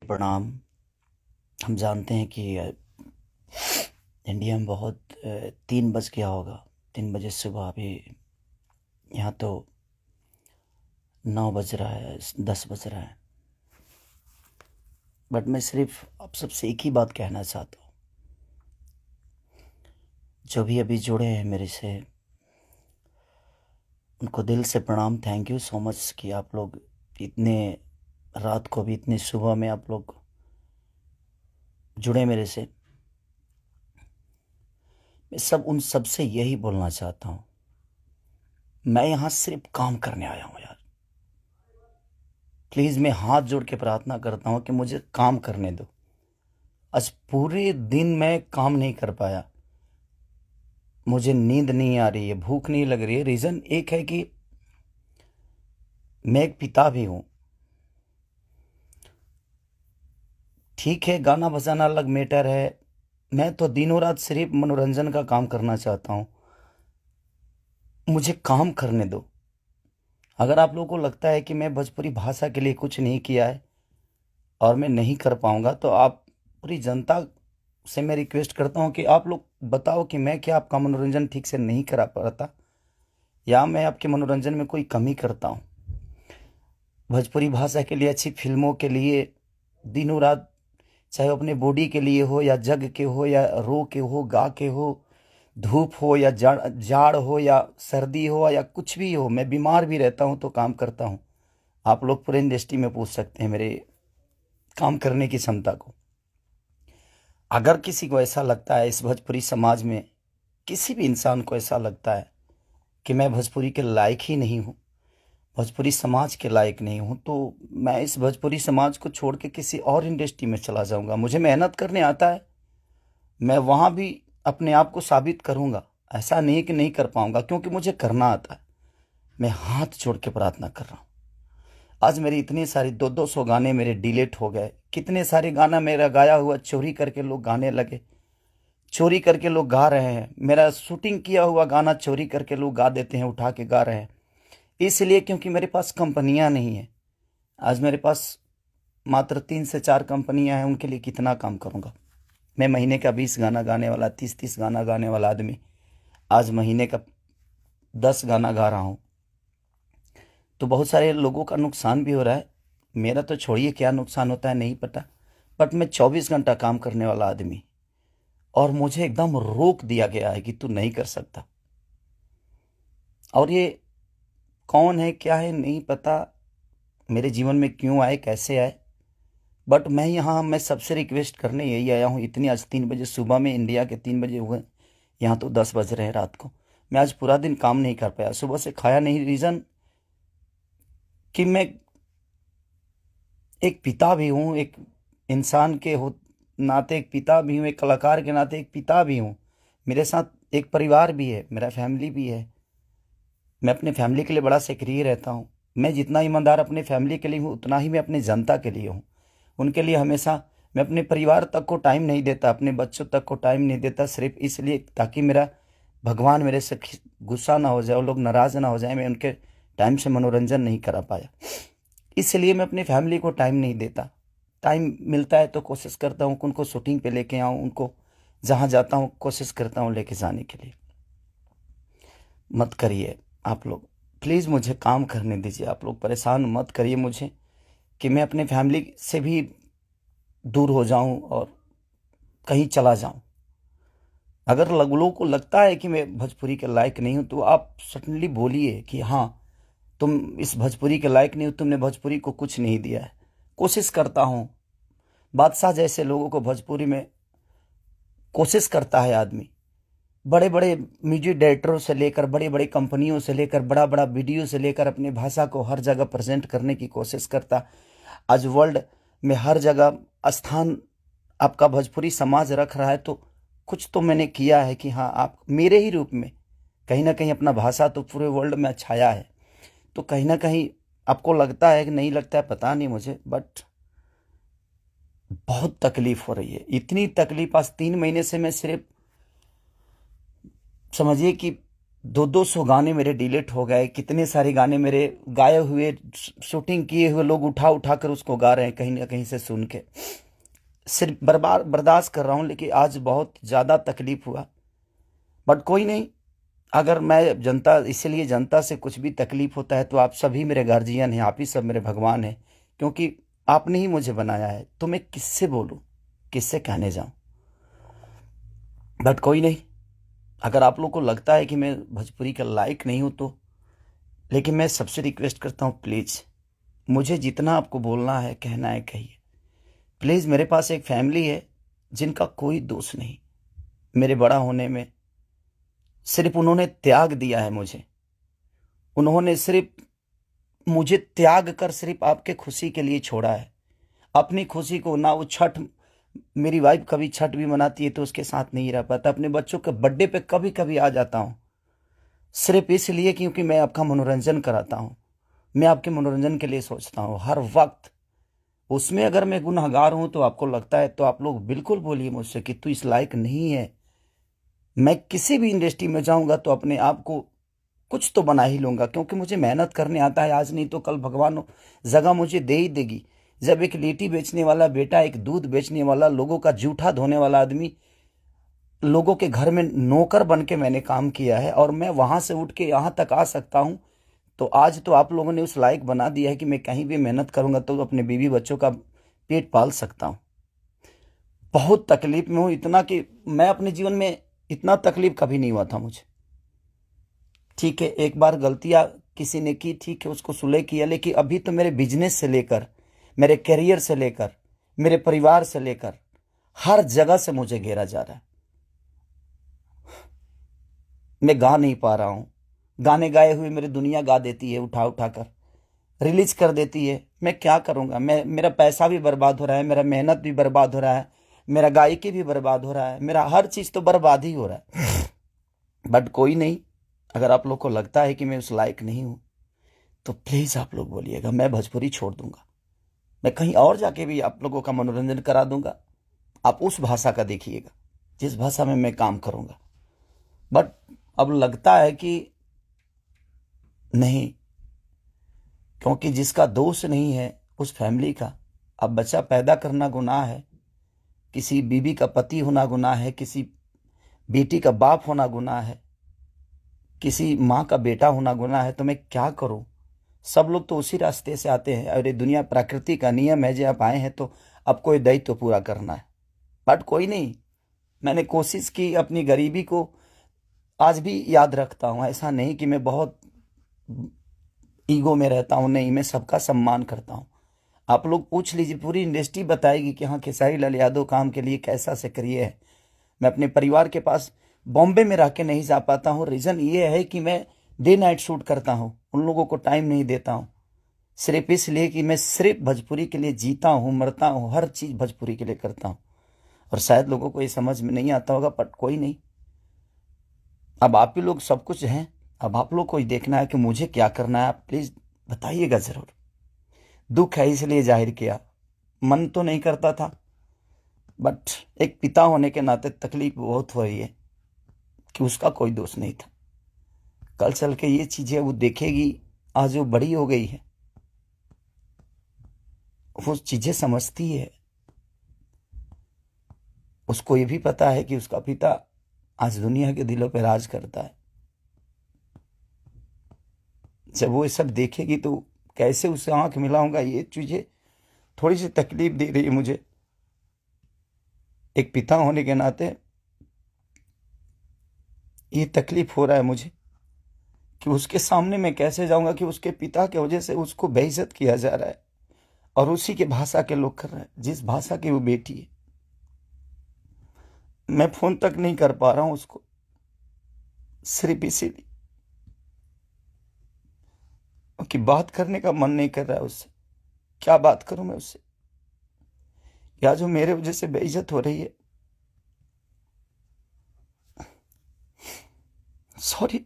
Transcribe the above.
प्रणाम। हम जानते हैं कि इंडिया में बहुत 3 बज गया होगा। 3 बजे सुबह। अभी यहाँ तो 9 बज रहा है, 10 बज रहा है। बट मैं सिर्फ आप सबसे एक ही बात कहना चाहता हूँ। जो भी अभी जुड़े हैं मेरे से, उनको दिल से प्रणाम। थैंक यू सो मच कि आप लोग इतने रात को भी, इतने सुबह में आप लोग जुड़े मेरे से। मैं उन सब से यही बोलना चाहता हूँ, मैं यहाँ सिर्फ काम करने आया हूँ यार। प्लीज़ मैं हाथ जोड़ के प्रार्थना करता हूँ कि मुझे काम करने दो। आज पूरे दिन मैं काम नहीं कर पाया। मुझे नींद नहीं आ रही है, भूख नहीं लग रही है। रीज़न एक है कि मैं एक पिता भी हूँ। ठीक है, गाना बजाना अलग मैटर है। मैं तो दिनों रात सिर्फ मनोरंजन का काम करना चाहता हूँ। मुझे काम करने दो। अगर आप लोगों को लगता है कि मैं भोजपुरी भाषा के लिए कुछ नहीं किया है और मैं नहीं कर पाऊंगा, तो आप पूरी जनता से मैं रिक्वेस्ट करता हूं कि आप लोग बताओ कि मैं क्या आपका मनोरंजन ठीक से नहीं करा पाता, या मैं आपके मनोरंजन में कोई कमी करता हूं। भोजपुरी भाषा के लिए, अच्छी फिल्मों के लिए दिनों रात, चाहे वो अपने बॉडी के लिए हो या जग के हो या रो के हो, गा के हो, धूप हो या जाड़ जाड़ हो या सर्दी हो या कुछ भी हो, मैं बीमार भी रहता हूं तो काम करता हूं। आप लोग पूरे इंडस्ट्री में पूछ सकते हैं मेरे काम करने की क्षमता को। अगर किसी को ऐसा लगता है, इस भोजपुरी समाज में किसी भी इंसान को ऐसा लगता है कि मैं भोजपुरी के लायक ही नहीं हूँ, भोजपुरी समाज के लायक नहीं हूँ, तो मैं इस भोजपुरी समाज को छोड़ के किसी और इंडस्ट्री में चला जाऊंगा। मुझे मेहनत करने आता है, मैं वहां भी अपने आप को साबित करूंगा। ऐसा नहीं कि नहीं कर पाऊंगा, क्योंकि मुझे करना आता है। मैं हाथ जोड़ के प्रार्थना कर रहा हूँ। आज मेरी इतनी सारी 200 गाने मेरे डिलीट हो गए। कितने सारे गाना मेरा गाया हुआ चोरी करके लोग गाने लगे, चोरी करके लोग गा रहे हैं। मेरा शूटिंग किया हुआ गाना चोरी करके लोग गा देते हैं, उठा के गा रहे हैं। इसलिए क्योंकि मेरे पास कंपनियां नहीं है। आज मेरे पास मात्र 3 से 4 कंपनियां हैं, उनके लिए कितना काम करूंगा। मैं महीने का 20 गाना गाने वाला, 30 गाना गाने वाला आदमी आज महीने का 10 गाना गा रहा हूं। तो बहुत सारे लोगों का नुकसान भी हो रहा है। मेरा तो छोड़िए, क्या नुकसान होता है नहीं पता। बट मैं 24 घंटा काम करने वाला आदमी, और मुझे एकदम रोक दिया गया है कि तू नहीं कर सकता। और ये कौन है, क्या है, नहीं पता। मेरे जीवन में क्यों आए, कैसे आए। बट मैं सबसे रिक्वेस्ट करने यही आया हूँ। इतनी आज 3 बजे सुबह में, इंडिया के 3 बजे हुए, यहाँ तो 10 बज रहे हैं रात को। मैं आज पूरा दिन काम नहीं कर पाया, सुबह से खाया नहीं। रीज़न कि मैं एक पिता भी हूँ, एक इंसान के हो नाते एक पिता भी हूँ, एक कलाकार के नाते एक पिता भी हूँ। मेरे साथ एक परिवार भी है, मेरा फैमिली भी है। मैं अपने फैमिली के लिए बड़ा सक्रिय रहता हूँ। मैं जितना ईमानदार अपने फैमिली के लिए हूँ, उतना ही मैं अपने जनता के लिए हूँ। उनके लिए हमेशा मैं अपने परिवार तक को टाइम नहीं देता, अपने बच्चों तक को टाइम नहीं देता, सिर्फ इसलिए ताकि मेरा भगवान मेरे से गुस्सा ना हो जाए, वो लोग नाराज़ ना हो जाए। मैं उनके टाइम से मनोरंजन नहीं करा पाया, इसलिए मैं अपनी फैमिली को टाइम नहीं देता। टाइम मिलता है तो कोशिश करता हूँ कि उनको शूटिंग पे लेके आऊँ, उनको जहाँ जाता हूँ कोशिश करता हूँ लेके जाने के लिए। मत करिए आप लोग, प्लीज़ मुझे काम करने दीजिए। आप लोग परेशान मत करिए मुझे कि मैं अपने फैमिली से भी दूर हो जाऊं और कहीं चला जाऊं। अगर लोगों को लगता है कि मैं भोजपुरी के लायक नहीं हूं, तो आप सडनली बोलिए कि हाँ, तुम इस भोजपुरी के लायक नहीं हो, तुमने भोजपुरी को कुछ नहीं दिया है। कोशिश करता हूं। बादशाह जैसे लोगों को भोजपुरी में कोशिश करता है आदमी। बड़े बड़े म्यूजिक डायरेक्टरों से लेकर, बड़े बड़े कंपनियों से लेकर, बड़ा बड़ा वीडियो से लेकर अपनी भाषा को हर जगह प्रेजेंट करने की कोशिश करता। आज वर्ल्ड में हर जगह स्थान आपका भोजपुरी समाज रख रहा है, तो कुछ तो मैंने किया है कि हाँ, आप मेरे ही रूप में कहीं ना कहीं अपना भाषा तो पूरे वर्ल्ड में छाया है। तो कहीं ना कहीं आपको लगता है कि नहीं लगता है, पता नहीं मुझे, बट बहुत तकलीफ हो रही है। इतनी तकलीफ आज 3 महीने से मैं सिर्फ समझिए कि 200 गाने मेरे डिलीट हो गए, कितने सारे गाने मेरे गाए हुए, शूटिंग किए हुए लोग उठा उठा कर उसको गा रहे हैं कहीं ना कहीं से सुन के। सिर्फ बर्बाद बर्दाश्त कर रहा हूँ, लेकिन आज बहुत ज़्यादा तकलीफ हुआ। बट कोई नहीं, अगर मैं जनता, इसीलिए जनता से कुछ भी तकलीफ होता है तो आप सभी मेरे गार्जियन हैं, आप ही सब मेरे भगवान हैं, क्योंकि आपने ही मुझे बनाया है। तो मैं किससे बोलूँ, किससे कहने जाऊँ? बट कोई नहीं, अगर आप लोग को लगता है कि मैं भोजपुरी का लायक नहीं हूँ तो, लेकिन मैं सबसे रिक्वेस्ट करता हूँ, प्लीज़ मुझे जितना आपको बोलना है, कहना है, कहिए। प्लीज़, मेरे पास एक फैमिली है जिनका कोई दोष नहीं मेरे बड़ा होने में। सिर्फ उन्होंने त्याग दिया है मुझे, उन्होंने सिर्फ मुझे त्याग कर सिर्फ आपके खुशी के लिए छोड़ा है। अपनी खुशी को ना, वो छठ, मेरी वाइफ कभी छठ भी मनाती है तो उसके साथ नहीं रह पाता। अपने बच्चों के बर्थडे पे कभी कभी आ जाता हूँ, सिर्फ इसलिए क्योंकि मैं आपका मनोरंजन कराता हूँ, मैं आपके मनोरंजन के लिए सोचता हूँ हर वक्त। उसमें अगर मैं गुनहगार हूं तो आपको लगता है तो आप लोग बिल्कुल बोलिए मुझसे कि तू इस लायक नहीं है। मैं किसी भी इंडस्ट्री में जाऊंगा तो अपने आप को कुछ तो बना ही लूंगा, क्योंकि मुझे मेहनत करने आता है। आज नहीं तो कल भगवान जगह मुझे दे ही देगी। जब एक लिट्टी बेचने वाला बेटा, एक दूध बेचने वाला, लोगों का जूठा धोने वाला आदमी, लोगों के घर में नौकर बन के मैंने काम किया है, और मैं वहां से उठ के यहां तक आ सकता हूं, तो आज तो आप लोगों ने उस लायक बना दिया है कि मैं कहीं भी मेहनत करूंगा तो अपने बीवी बच्चों का पेट पाल सकता हूं। बहुत तकलीफ में हूं, इतना कि मैं अपने जीवन में इतना तकलीफ कभी नहीं हुआ था मुझे। ठीक है, एक बार गलतियां किसी ने की, ठीक है, उसको सुलह किया, लेकिन अभी तो मेरे बिजनेस से लेकर, मेरे करियर से लेकर, मेरे परिवार से लेकर हर जगह से मुझे घेरा जा रहा है। मैं गा नहीं पा रहा हूं। गाने गाए हुए मेरी दुनिया गा देती है, उठा उठा कर रिलीज कर देती है। मैं क्या करूंगा? मेरा पैसा भी बर्बाद हो रहा है, मेरा मेहनत भी बर्बाद हो रहा है, मेरा गायकी भी बर्बाद हो रहा है, मेरा हर चीज तो बर्बाद ही हो रहा है। बट कोई नहीं, अगर आप लोग को लगता है कि मैं उस लायक नहीं हूं तो प्लीज आप लोग बोलिएगा, मैं भोजपुरी छोड़ दूंगा। मैं कहीं और जाके भी आप लोगों का मनोरंजन करा दूंगा। आप उस भाषा का देखिएगा जिस भाषा में मैं काम करूंगा। बट अब लगता है कि नहीं, क्योंकि जिसका दोष नहीं है उस फैमिली का, अब बच्चा पैदा करना गुनाह है, किसी बीबी का पति होना गुनाह है, किसी बेटी का बाप होना गुनाह है, किसी माँ का बेटा होना गुनाह है, तो मैं क्या करूं? सब लोग तो उसी रास्ते से आते हैं, और ये दुनिया प्रकृति का नियम है, जो आप आए हैं तो आपको ये दायित्व तो पूरा करना है। बट कोई नहीं, मैंने कोशिश की, अपनी गरीबी को आज भी याद रखता हूं। ऐसा नहीं कि मैं बहुत ईगो में रहता हूं, नहीं, मैं सबका सम्मान करता हूं। आप लोग पूछ लीजिए, पूरी इंडस्ट्री बताएगी कि हाँ, खेसारी लाल यादव काम के लिए कैसा सक्रिय है। मैं अपने परिवार के पास बॉम्बे में रह के नहीं जा पाता हूँ। रीज़न ये है कि मैं डे नाइट शूट करता हूँ, उन लोगों को टाइम नहीं देता हूँ, सिर्फ इसलिए कि मैं सिर्फ भोजपुरी के लिए जीता हूँ, मरता हूँ, हर चीज़ भोजपुरी के लिए करता हूँ। और शायद लोगों को ये समझ में नहीं आता होगा, बट कोई नहीं, अब आप ही लोग सब कुछ हैं। अब आप लोग को ही देखना है कि मुझे क्या करना है। आप प्लीज़ बताइएगा ज़रूर। दुख है इसलिए जाहिर किया, मन तो नहीं करता था, बट एक पिता होने के नाते तकलीफ बहुत हो रही है कि उसका कोई दोष नहीं था। कल चल के ये चीजें वो देखेगी, आज वो बड़ी हो गई है, वो चीजें समझती है। उसको ये भी पता है कि उसका पिता आज दुनिया के दिलों पर राज करता है। जब वो ये सब देखेगी तो कैसे उसे आंख मिलाऊंगा, ये चीजें थोड़ी सी तकलीफ दे रही है मुझे। एक पिता होने के नाते ये तकलीफ हो रहा है मुझे कि उसके सामने मैं कैसे जाऊंगा कि उसके पिता के वजह से उसको बेइज्जत किया जा रहा है, और उसी के भाषा के लोग कर रहे हैं जिस भाषा की वो बेटी है। मैं फोन तक नहीं कर पा रहा हूं उसको, सिर्फ इसीलिए कि बात करने का मन नहीं कर रहा है उससे। क्या बात करूं मैं उससे, या जो मेरे वजह से बेइज्जत हो रही है। सॉरी।